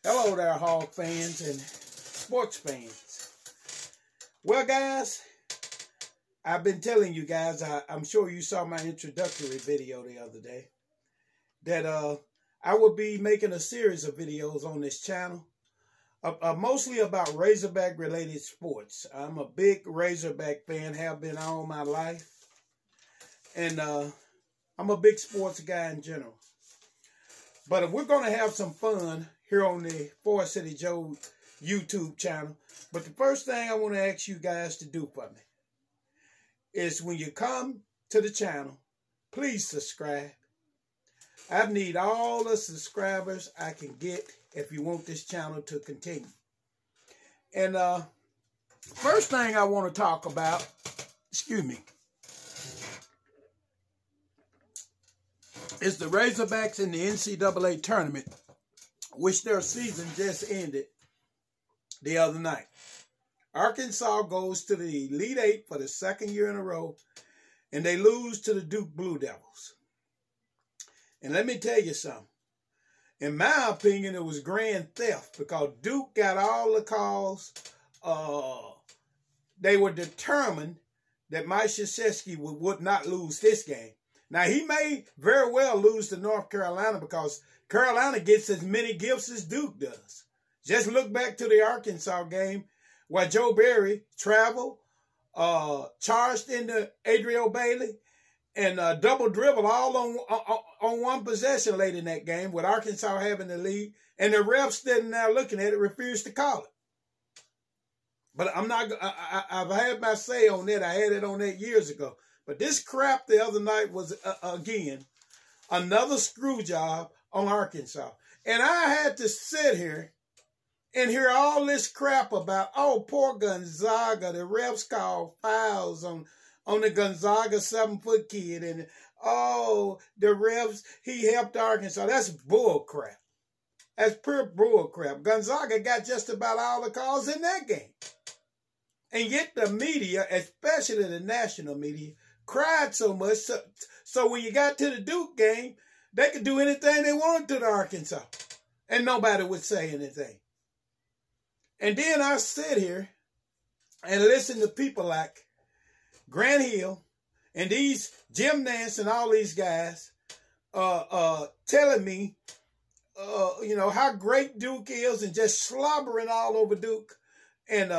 Hello there, Hog fans and sports fans. Well, guys, I've been telling you guys, I'm sure you saw my introductory video the other day, that I will be making a series of videos on this channel, mostly about Razorback related sports. I'm a big Razorback fan, have been all my life, and I'm a big sports guy in general. But if we're going to have some fun here on the Forest City Joe YouTube channel, but the first thing I want to ask you guys to do for me is when you come to the channel, please subscribe. I need all the subscribers I can get if you want this channel to continue. And first thing I want to talk about, is the Razorbacks in the NCAA tournament, which their season just ended the other night. Arkansas goes to the Elite Eight for the second year in a row, and they lose to the Duke Blue Devils. And let me tell you something. In my opinion, it was grand theft because Duke got all the calls. They were determined that Mike Krzyzewski would not lose this game. Now, he may very well lose to North Carolina because Carolina gets as many gifts as Duke does. Just look back to the Arkansas game where Joe Barry traveled, charged into Adriel Bailey, and double dribble all on one possession late in that game with Arkansas having the lead. And the refs standing there looking at it, refused to call it. But I've had my say on that. I had it on that years ago. But this crap the other night was, again, another screw job on Arkansas. And I had to sit here and hear all this crap about, oh, poor Gonzaga. The refs called fouls on the Gonzaga 7-foot kid. And, oh, the refs, he helped Arkansas. That's bull crap. That's pure bull crap. Gonzaga got just about all the calls in that game. And yet the media, especially the national media, cried so much. So when you got to the Duke game, they could do anything they wanted to the Arkansas. And nobody would say anything. And then I sit here and listen to people like Grant Hill and these Jim Nance and all these guys telling me, how great Duke is and just slobbering all over Duke and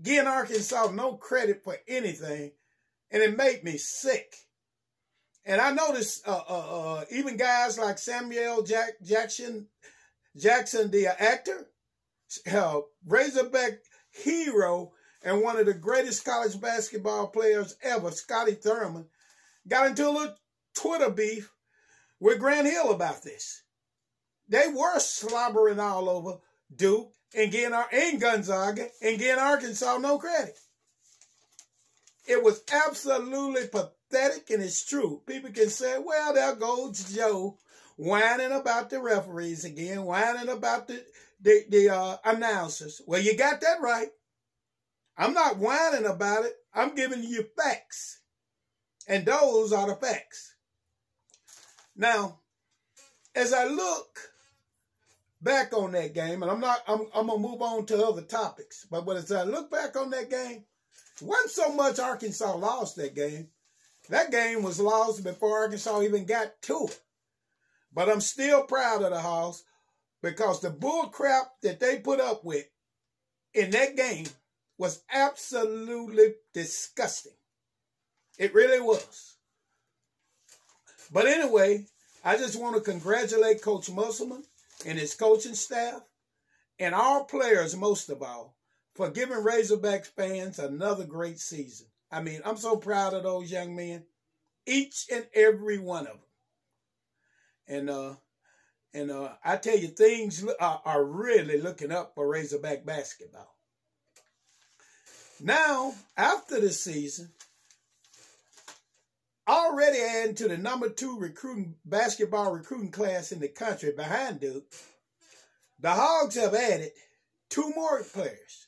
giving Arkansas no credit for anything. And it made me sick. And I noticed even guys like Samuel Jackson, the actor, Razorback hero, and one of the greatest college basketball players ever, Scotty Thurman, got into a little Twitter beef with Grant Hill about this. They were slobbering all over Duke and Gonzaga and getting Arkansas no credit. It was absolutely pathetic, and it's true. People can say, well, there goes Joe whining about the referees again, whining about the announcers. Well, you got that right. I'm not whining about it. I'm giving you facts. And those are the facts. Now, as I look back on that game, and I'm going to move on to other topics, but as I look back on that game, it wasn't so much Arkansas lost that game. That game was lost before Arkansas even got to it. But I'm still proud of the Hogs because the bull crap that they put up with in that game was absolutely disgusting. It really was. But anyway, I just want to congratulate Coach Musselman and his coaching staff and our players, most of all, for giving Razorback fans another great season. I mean, I'm so proud of those young men, each and every one of them. And I tell you, things are really looking up for Razorback basketball. Now, after the season, already adding to the #2 basketball recruiting class in the country behind Duke, the Hogs have added 2 more players.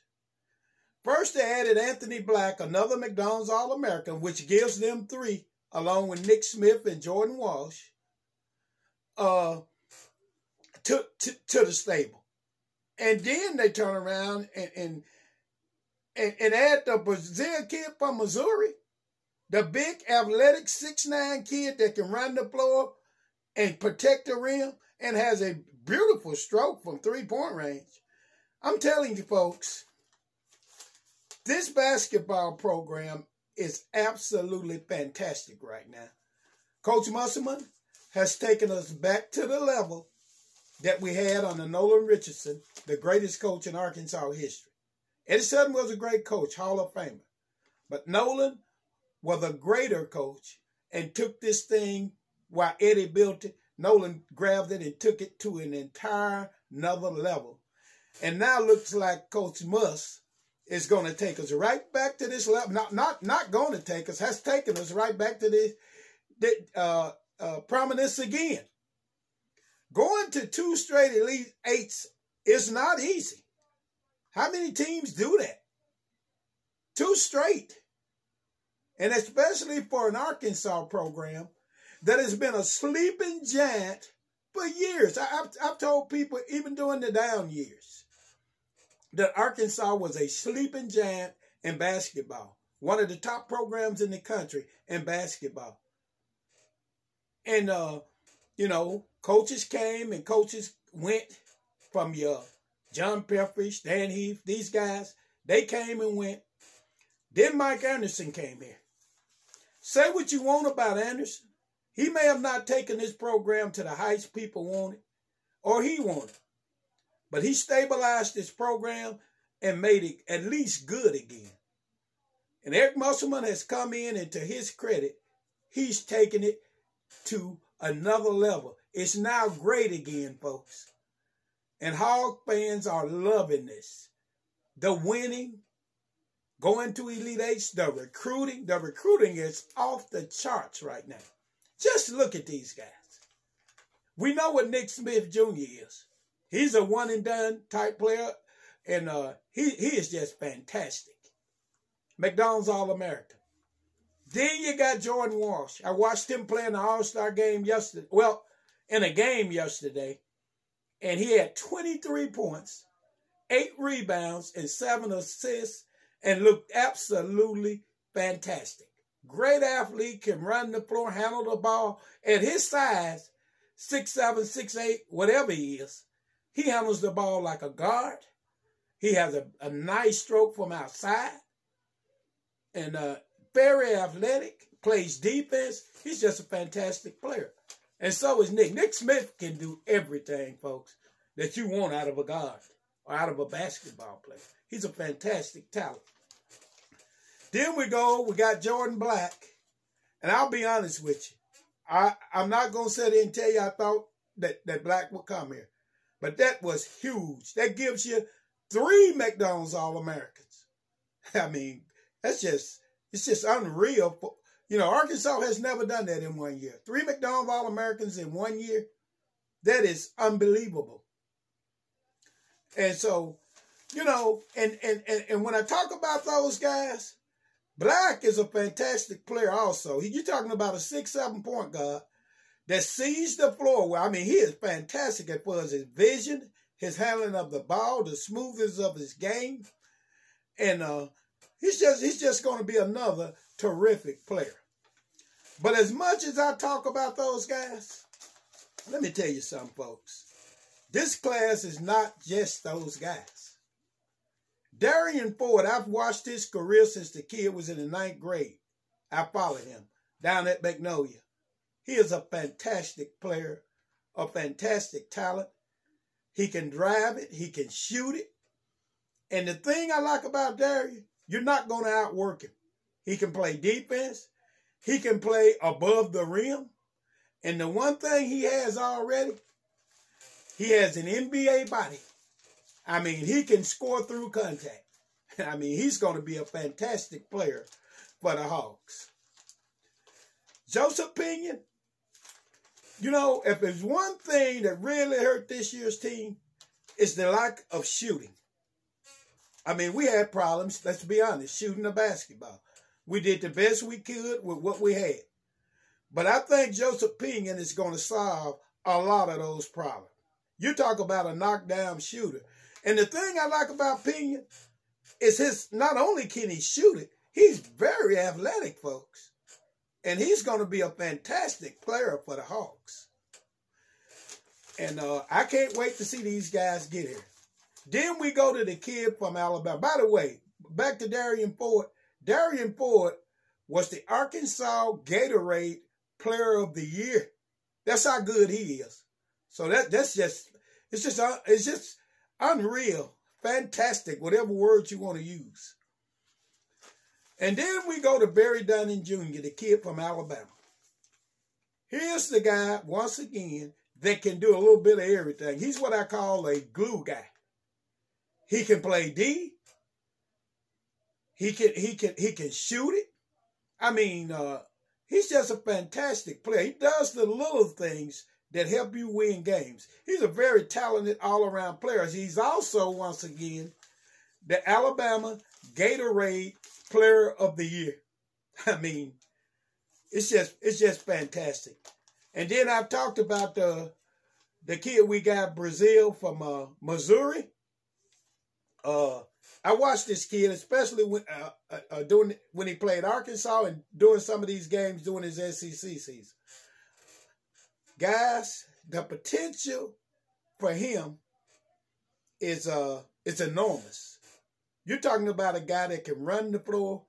First, they added Anthony Black, another McDonald's All-American, which gives them 3, along with Nick Smith and Jordan Walsh. to the stable. And then they turn around and add the Brazil kid from Missouri, the big athletic 6'9" kid that can run the floor and protect the rim and has a beautiful stroke from 3-point range. I'm telling you, folks, this basketball program is absolutely fantastic right now. Coach Musselman has taken us back to the level that we had under Nolan Richardson, the greatest coach in Arkansas history. Eddie Sutton was a great coach, Hall of Famer. But Nolan was a greater coach and took this thing while Eddie built it. Nolan grabbed it and took it to an entire another level. And now looks like Coach Muss is going to take us right back to this level. Not going to take us, has taken us right back to this prominence again. Going to 2 straight Elite Eights is not easy. How many teams do that? 2 straight. And especially for an Arkansas program that has been a sleeping giant for years. I've told people, even during the down years, that Arkansas was a sleeping giant in basketball. One of the top programs in the country in basketball. And, you know, coaches came and coaches went from your John Pepperidge, Dan Heath, these guys. They came and went. Then Mike Anderson came here. Say what you want about Anderson. He may have not taken this program to the heights people wanted, or he wanted. But he stabilized this program and made it at least good again. And Eric Musselman has come in, and to his credit, he's taken it to another level. It's now great again, folks. And Hog fans are loving this. The winning, going to Elite Eights, the recruiting. The recruiting is off the charts right now. Just look at these guys. We know what Nick Smith Jr. is. He's a one-and-done type player, and he is just fantastic. McDonald's All-American. Then you got Jordan Walsh. I watched him play in the All-Star game yesterday. Well, in a game yesterday, and he had 23 points, 8 rebounds, and 7 assists, and looked absolutely fantastic. Great athlete, can run the floor, handle the ball. At his size, 6'7", 6'8", whatever he is, he handles the ball like a guard. He has a nice stroke from outside. And very athletic, plays defense. He's just a fantastic player. And so is Nick. Nick Smith can do everything, folks, that you want out of a guard or out of a basketball player. He's a fantastic talent. Then we got Jordan Black. And I'll be honest with you. I'm not going to sit there and tell you I thought that Black would come here. But that was huge. That gives you 3 McDonald's All-Americans. I mean, it's just unreal. You know, Arkansas has never done that in 1 year. 3 McDonald's All-Americans in 1 year. That is unbelievable. And so, you know, and when I talk about those guys, Black is a fantastic player also. You're talking about a 6'7" point guard that sees the floor. Well, I mean, he is fantastic as far as his vision, his handling of the ball, the smoothness of his game. And he's just going to be another terrific player. But as much as I talk about those guys, let me tell you something, folks. This class is not just those guys. Darian Ford, I've watched his career since the kid was in the 9th grade. I followed him down at Magnolia. He is a fantastic player, a fantastic talent. He can drive it. He can shoot it. And the thing I like about Darian, you're not going to outwork him. He can play defense. He can play above the rim. And the one thing he has already, he has an NBA body. I mean, he can score through contact. I mean, he's going to be a fantastic player for the Hawks. Joseph Pinion, you know, if there's one thing that really hurt this year's team, it's the lack of shooting. I mean, we had problems, let's be honest, shooting the basketball. We did the best we could with what we had. But I think Joseph Pinion is going to solve a lot of those problems. You talk about a knockdown shooter. And the thing I like about Pena is not only can he shoot it, he's very athletic, folks. And he's going to be a fantastic player for the Hawks. And I can't wait to see these guys get here. Then we go to the kid from Alabama. By the way, back to Darian Ford. Darian Ford was the Arkansas Gatorade Player of the Year. That's how good he is. So it's just unreal, fantastic, whatever words you want to use. And then we go to Barry Dunning Jr., the kid from Alabama. Here's the guy, once again, that can do a little bit of everything. He's what I call a glue guy. He can play D. He can shoot it. I mean, he's just a fantastic player. He does the little things that help you win games. He's a very talented all-around player. He's also, once again, the Alabama Gatorade Player of the Year. I mean, it's just fantastic. And then I've talked about the kid we got, Brazil from Missouri. I watched this kid, especially when he played Arkansas and doing some of these games during his SEC season. Guys, the potential for him is enormous. You're talking about a guy that can run the floor,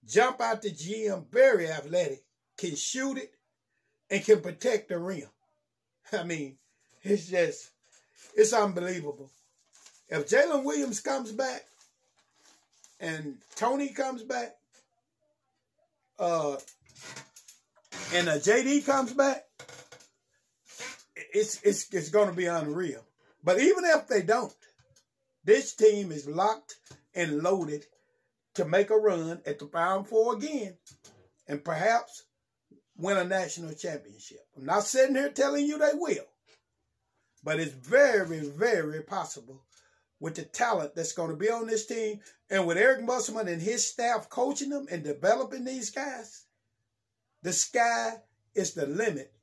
jump out the gym, very athletic, can shoot it, and can protect the rim. I mean, it's unbelievable. If Jalen Williams comes back and Tony comes back, and JD comes back, it's going to be unreal. But even if they don't, this team is locked and loaded to make a run at the Final Four again and perhaps win a national championship. I'm not sitting here telling you they will, but it's very, very possible with the talent that's going to be on this team and with Eric Musselman and his staff coaching them and developing these guys. The sky is the limit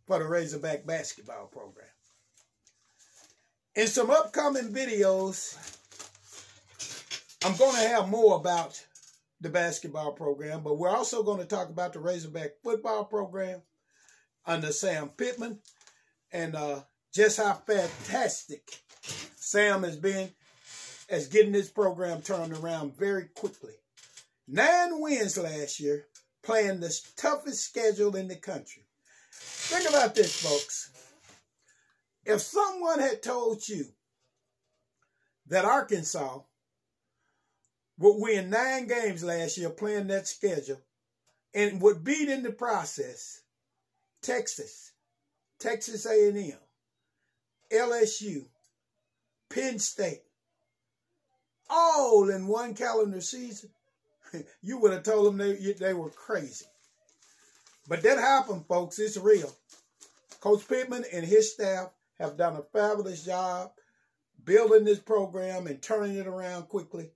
for the Razorback basketball program. In some upcoming videos, I'm going to have more about the basketball program, but we're also going to talk about the Razorback football program under Sam Pittman and just how fantastic Sam has been as getting this program turned around very quickly. 9 wins last year, playing the toughest schedule in the country. Think about this, folks. If someone had told you that Arkansas would win 9 games last year playing that schedule and would beat in the process Texas A&M, LSU, Penn State, all in one calendar season, you would have told them they were crazy. But that happened, folks. It's real. Coach Pittman and his staff have done a fabulous job building this program and turning it around quickly.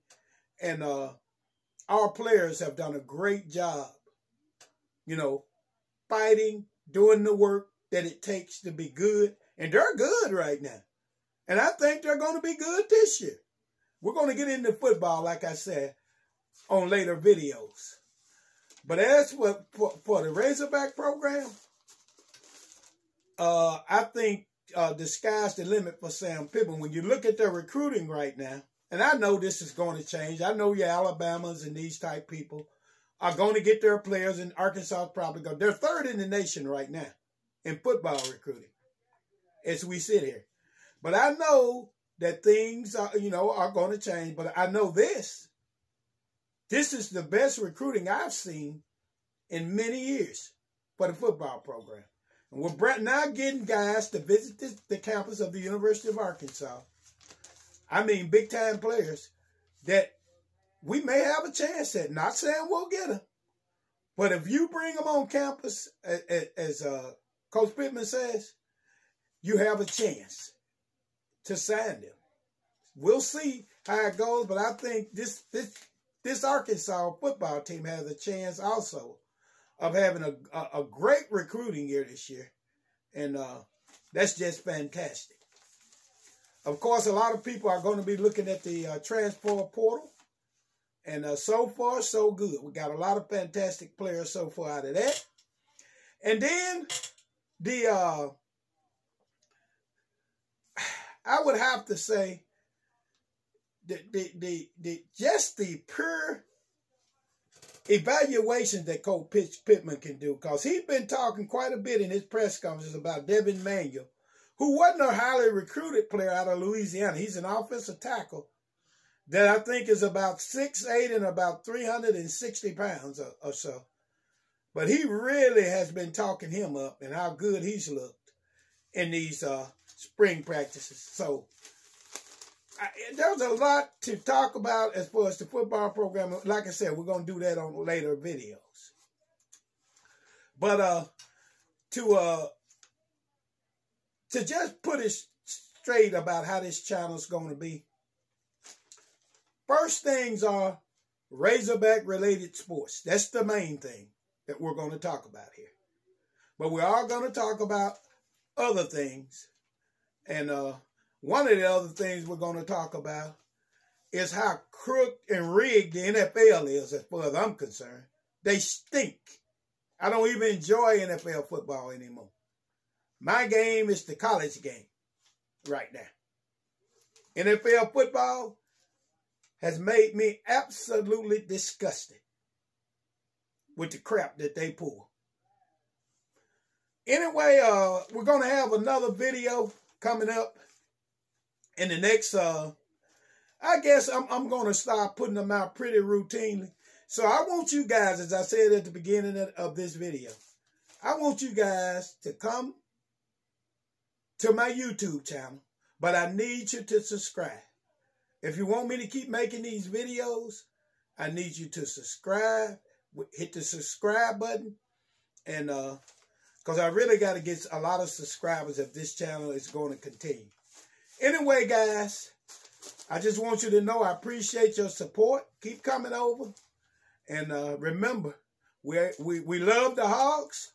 And our players have done a great job, fighting, doing the work that it takes to be good. And they're good right now. And I think they're going to be good this year. We're going to get into football, like I said, on later videos. But as for the Razorback program, I think the sky's the limit for Sam Pittman. When you look at their recruiting right now, and I know this is going to change. I know your Alabamas and these type people are going to get their players, and Arkansas probably go. They're 3rd in the nation right now in football recruiting as we sit here. But I know that things are going to change. But I know this. This is the best recruiting I've seen in many years for the football program. And we're now getting guys to visit the campus of the University of Arkansas. I mean, big-time players that we may have a chance at. Not saying we'll get them. But if you bring them on campus, as Coach Pittman says, you have a chance to sign them. We'll see how it goes, but I think this Arkansas football team has a chance also of having a great recruiting year this year. And that's just fantastic. Of course, a lot of people are going to be looking at the transfer portal. And so far, so good. We got a lot of fantastic players so far out of that. And then the I would have to say just the pure evaluations that Coach Pittman can do, because he's been talking quite a bit in his press conferences about Devin Manuel, who wasn't a highly recruited player out of Louisiana. He's an offensive tackle that I think is about 6'8" and about 360 pounds or so. But he really has been talking him up and how good he's looked in these spring practices. So there's a lot to talk about as far as the football program. Like I said, we're going to do that on later videos. But to just put it straight about how this channel is going to be, first things are Razorback related sports. That's the main thing that we're going to talk about here. But we are going to talk about other things. And one of the other things we're going to talk about is how crooked and rigged the NFL is, as far as I'm concerned. They stink. I don't even enjoy NFL football anymore. My game is the college game right now. NFL football has made me absolutely disgusted with the crap that they pull. Anyway, we're going to have another video coming up in the next, I guess I'm going to start putting them out pretty routinely. So I want you guys, as I said at the beginning of this video, I want you guys to come to my YouTube channel, but I need you to subscribe. If you want me to keep making these videos, I need you to subscribe. Hit the subscribe button. And because I really got to get a lot of subscribers if this channel is going to continue. Anyway, guys, I just want you to know I appreciate your support. Keep coming over. And remember, we love the Hogs.